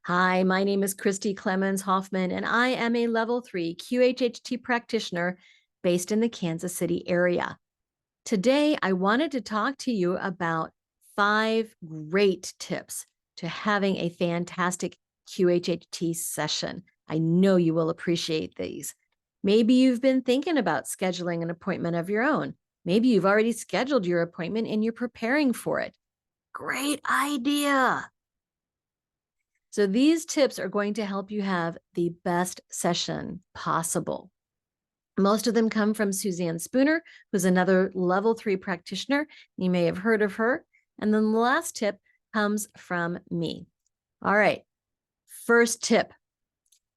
Hi, my name is Christi Clemons Hoffman, and I am a level 3 QHHT practitioner based in the Kansas City area. Today, I wanted to talk to you about 5 great tips to having a fantastic QHHT session. I know you will appreciate these. Maybe you've been thinking about scheduling an appointment of your own. Maybe you've already scheduled your appointment and you're preparing for it. Great idea. So these tips are going to help you have the best session possible. Most of them come from Suzanne Spooner, who's another level 3 practitioner. You may have heard of her. And then the last tip comes from me. All right, first tip.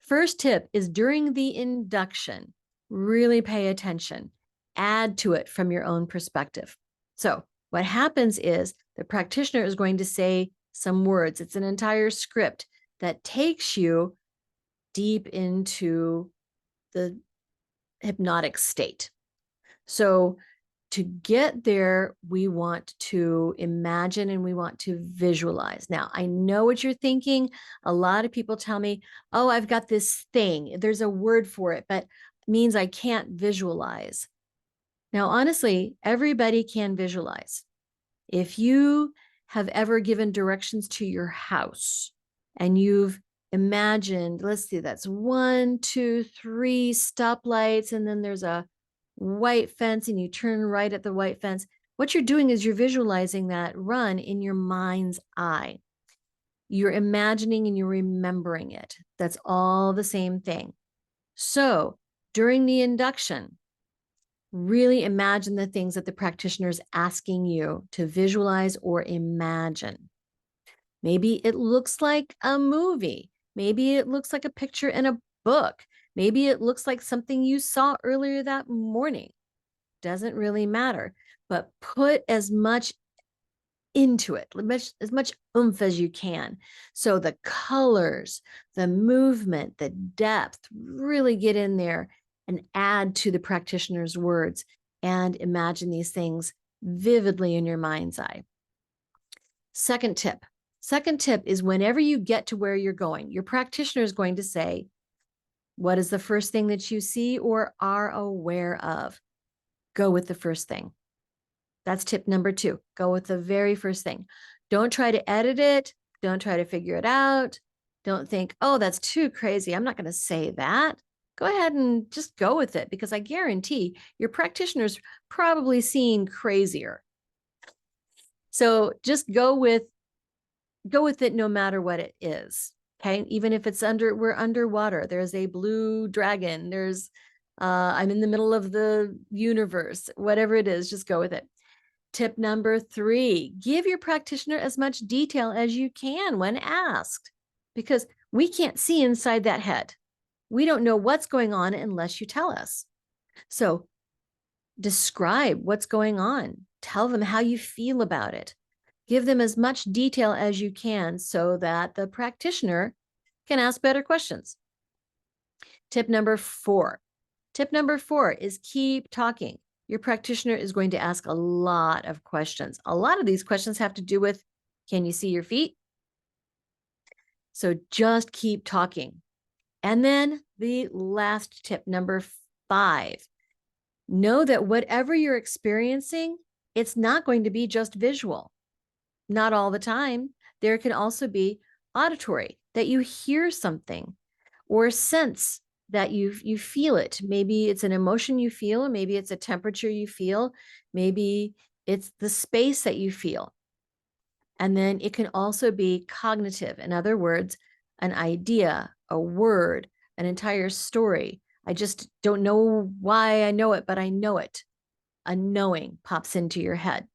First tip is during the induction, really pay attention. Add to it from your own perspective. So what happens is the practitioner is going to say some words. It's an entire script that takes you deep into the hypnotic state. So to get there, we want to imagine and we want to visualize. Now, I know what you're thinking. A lot of people tell me, oh, I've got this thing. There's a word for it, but it means I can't visualize. Now, honestly, everybody can visualize. If you have ever given directions to your house and you've imagined, let's see, that's 1, 2, 3 stoplights, and then there's a white fence and you turn right at the white fence. What you're doing is you're visualizing that run in your mind's eye. You're imagining and you're remembering it. That's all the same thing. So during the induction, really imagine the things that the practitioner is asking you to visualize or imagine. Maybe it looks like a movie. Maybe it looks like a picture in a book. Maybe it looks like something you saw earlier that morning. Doesn't really matter, but put as much into it, as much oomph as you can. So the colors, the movement, the depth, really get in there and add to the practitioner's words and imagine these things vividly in your mind's eye. Second tip is whenever you get to where you're going, your practitioner is going to say, what is the first thing that you see or are aware of? Go with the first thing. That's tip number 2. Go with the very first thing. Don't try to edit it. Don't try to figure it out. Don't think, oh, that's too crazy. I'm not going to say that. Go ahead and just go with it, because I guarantee your practitioner's probably seen crazier. So just go with it no matter what it is. Okay. Even if it's we're underwater, there's a blue dragon. I'm in the middle of the universe, whatever it is, just go with it. Tip number 3, give your practitioner as much detail as you can when asked, because we can't see inside that head. We don't know what's going on unless you tell us. So describe what's going on. Tell them how you feel about it. Give them as much detail as you can so that the practitioner can ask better questions. Tip number 4. Tip number 4 is keep talking. Your practitioner is going to ask a lot of questions. A lot of these questions have to do with, can you see your feet? So just keep talking. And then the last tip, number 5, know that whatever you're experiencing, it's not going to be just visual. Not all the time. There can also be auditory, that you hear something, or sense that you feel it. Maybe it's an emotion you feel, maybe it's a temperature you feel, maybe it's the space that you feel. And then it can also be cognitive. In other words, an idea, a word, an entire story. I just don't know why I know it, but I know it. A knowing pops into your head.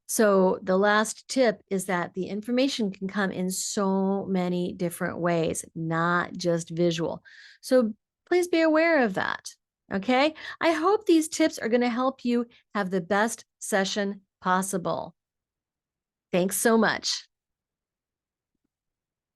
So the last tip is that the information can come in so many different ways, not just visual. So please be aware of that. Okay. I hope these tips are going to help you have the best session possible. Thanks so much.